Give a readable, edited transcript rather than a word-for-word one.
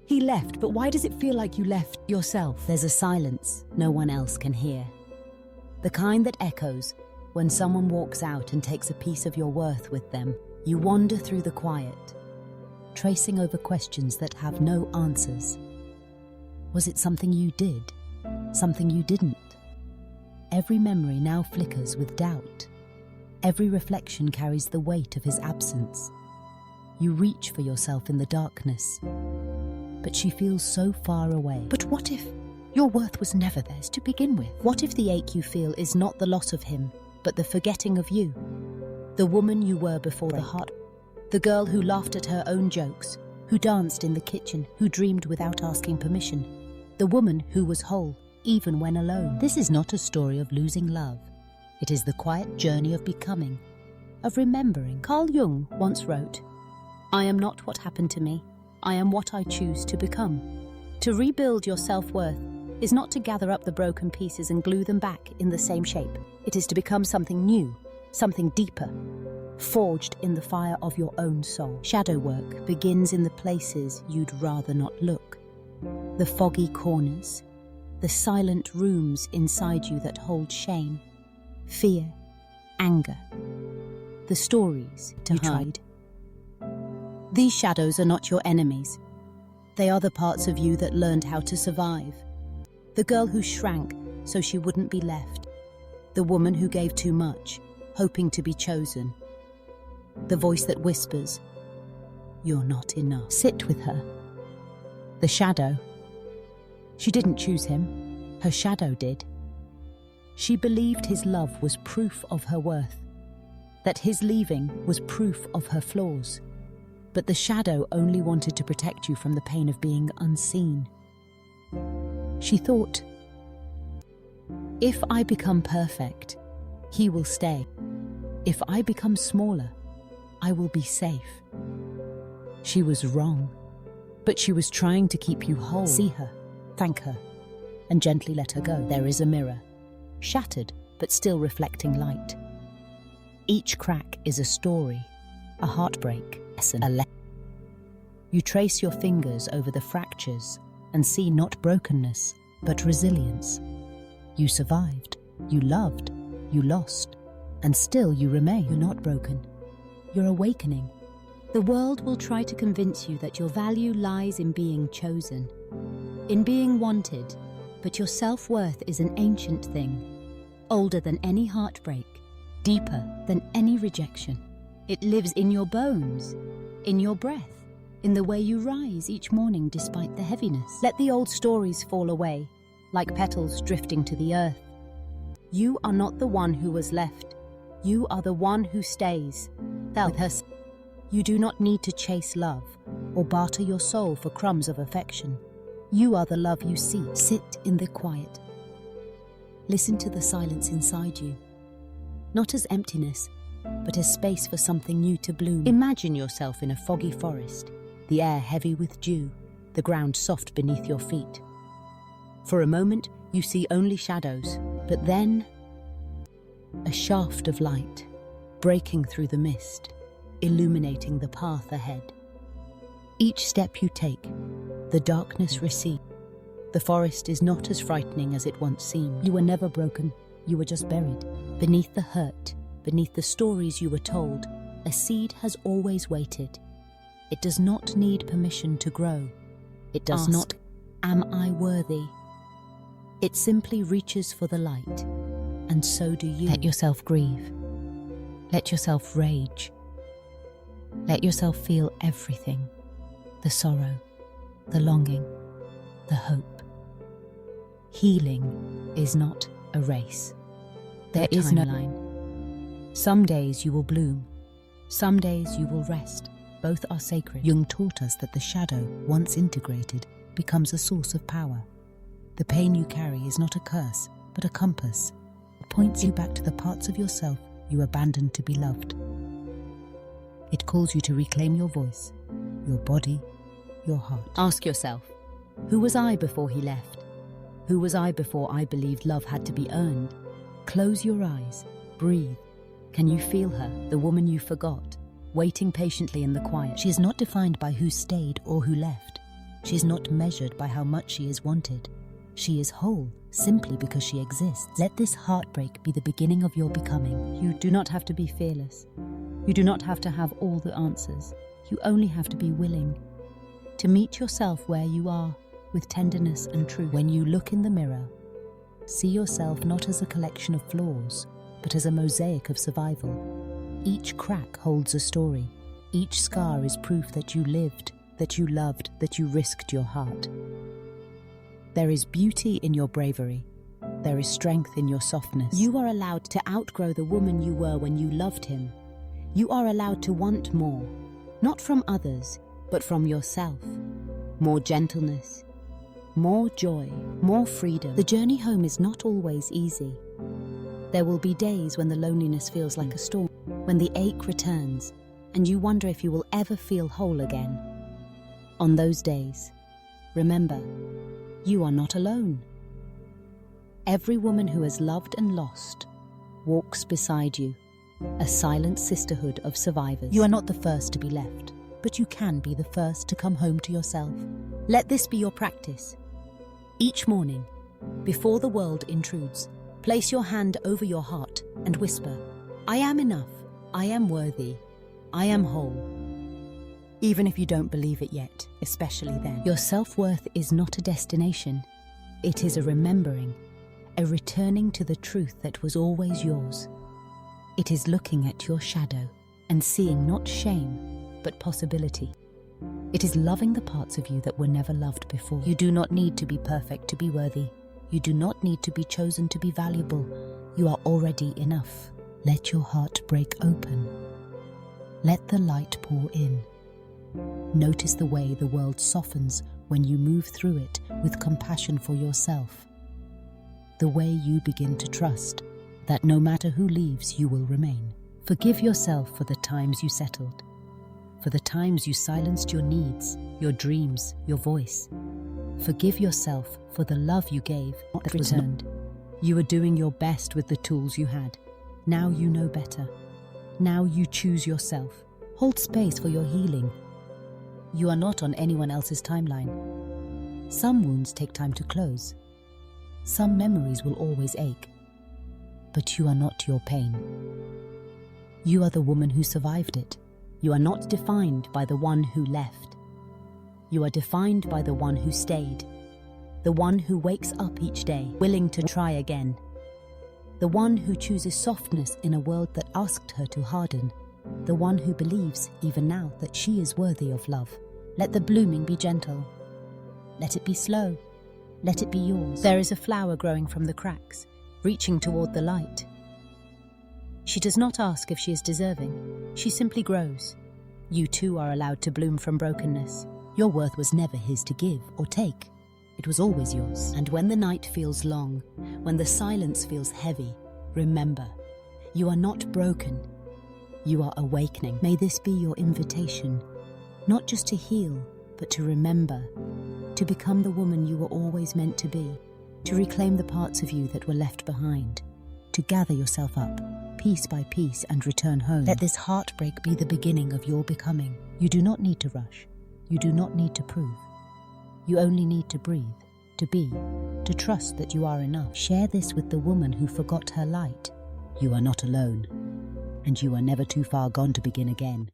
He left, but why does it feel like you left yourself? There's a silence no one else can hear. The kind that echoes when someone walks out and takes a piece of your worth with them. You wander through the quiet, tracing over questions that have no answers. Was it something you did? Something you didn't? Every memory now flickers with doubt. Every reflection carries the weight of his absence. You reach for yourself in the darkness, but she feels so far away. But what if your worth was never theirs to begin with? What if the ache you feel is not the loss of him, but the forgetting of you? The woman you were before the heart. The girl who laughed at her own jokes, who danced in the kitchen, who dreamed without asking permission. The woman who was whole, even when alone. This is not a story of losing love. It is the quiet journey of becoming, of remembering. Carl Jung once wrote, "I am not what happened to me. I am what I choose to become." To rebuild your self-worth is not to gather up the broken pieces and glue them back in the same shape. It is to become something new, something deeper, forged in the fire of your own soul. Shadow work begins in the places you'd rather not look. The foggy corners, the silent rooms inside you that hold shame, fear, anger, the stories you tried. These shadows are not your enemies. They are the parts of you that learned how to survive. The girl who shrank so she wouldn't be left. The woman who gave too much, hoping to be chosen. The voice that whispers, "You're not enough." Sit with her. The shadow. She didn't choose him. Her shadow did. She believed his love was proof of her worth, that his leaving was proof of her flaws. But the shadow only wanted to protect you from the pain of being unseen. She thought, if I become perfect, he will stay. If I become smaller, I will be safe. She was wrong, but she was trying to keep you whole. See her, thank her, and gently let her go. There is a mirror, shattered but still reflecting light. Each crack is a story, a heartbreak, a lesson. You trace your fingers over the fractures and see not brokenness, but resilience. You survived, you loved, you lost, and still you remain. You're not broken. You're awakening. The world will try to convince you that your value lies in being chosen, in being wanted, but your self-worth is an ancient thing, older than any heartbreak, deeper than any rejection. It lives in your bones, in your breath, in the way you rise each morning despite the heaviness. Let the old stories fall away, like petals drifting to the earth. You are not the one who was left. You are the one who stays. With her, you do not need to chase love or barter your soul for crumbs of affection. You are the love you seek. Sit in the quiet. Listen to the silence inside you, not as emptiness, but as space for something new to bloom. Imagine yourself in a foggy forest, the air heavy with dew, the ground soft beneath your feet. For a moment, you see only shadows, but then a shaft of light breaking through the mist, illuminating the path ahead. Each step you take, the darkness recedes. The forest is not as frightening as it once seemed. You were never broken, you were just buried. Beneath the hurt, beneath the stories you were told, a seed has always waited. It does not need permission to grow. It does not, am I worthy? It simply reaches for the light, and so do you. Let yourself grieve. Let yourself rage. Let yourself feel everything. The sorrow, the longing, the hope. Healing is not a race. There is no line. Some days you will bloom. Some days you will rest. Both are sacred. Jung taught us that the shadow, once integrated, becomes a source of power. The pain you carry is not a curse, but a compass. It points you back to the parts of yourself you abandoned to be loved. It calls you to reclaim your voice, your body, your heart. Ask yourself, who was I before he left? Who was I before I believed love had to be earned? Close your eyes, breathe. Can you feel her, the woman you forgot, waiting patiently in the quiet? She is not defined by who stayed or who left. She is not measured by how much she is wanted. She is whole simply because she exists. Let this heartbreak be the beginning of your becoming. You do not have to be fearless. You do not have to have all the answers. You only have to be willing to meet yourself where you are, with tenderness and truth. When you look in the mirror, see yourself not as a collection of flaws, but as a mosaic of survival. Each crack holds a story. Each scar is proof that you lived, that you loved, that you risked your heart. There is beauty in your bravery. There is strength in your softness. You are allowed to outgrow the woman you were when you loved him. You are allowed to want more, not from others, but from yourself. More gentleness, more joy, more freedom. The journey home is not always easy. There will be days when the loneliness feels like a storm, when the ache returns, and you wonder if you will ever feel whole again. On those days, remember, you are not alone. Every woman who has loved and lost walks beside you, a silent sisterhood of survivors. You are not the first to be left, but you can be the first to come home to yourself. Let this be your practice. Each morning, before the world intrudes, place your hand over your heart and whisper, I am enough, I am worthy, I am whole. Even if you don't believe it yet, especially then. Your self-worth is not a destination. It is a remembering, a returning to the truth that was always yours. It is looking at your shadow and seeing not shame, but possibility. It is loving the parts of you that were never loved before. You do not need to be perfect to be worthy. You do not need to be chosen to be valuable. You are already enough. Let your heart break open. Let the light pour in. Notice the way the world softens when you move through it with compassion for yourself. The way you begin to trust that no matter who leaves, you will remain. Forgive yourself for the times you settled, for the times you silenced your needs, your dreams, your voice. Forgive yourself for the love you gave that was earned. You were doing your best with the tools you had. Now you know better. Now you choose yourself. Hold space for your healing. You are not on anyone else's timeline. Some wounds take time to close. Some memories will always ache. But you are not your pain. You are the woman who survived it. You are not defined by the one who left. You are defined by the one who stayed. The one who wakes up each day, willing to try again. The one who chooses softness in a world that asked her to harden. The one who believes, even now, that she is worthy of love. Let the blooming be gentle. Let it be slow. Let it be yours. There is a flower growing from the cracks, reaching toward the light. She does not ask if she is deserving. She simply grows. You too are allowed to bloom from brokenness. Your worth was never his to give or take. It was always yours. And when the night feels long, when the silence feels heavy, remember, you are not broken. You are awakening. May this be your invitation, not just to heal, but to remember, to become the woman you were always meant to be, to reclaim the parts of you that were left behind, to gather yourself up, piece by piece, and return home. Let this heartbreak be the beginning of your becoming. You do not need to rush. You do not need to prove. You only need to breathe, to be, to trust that you are enough. Share this with the woman who forgot her light. You are not alone, and you are never too far gone to begin again.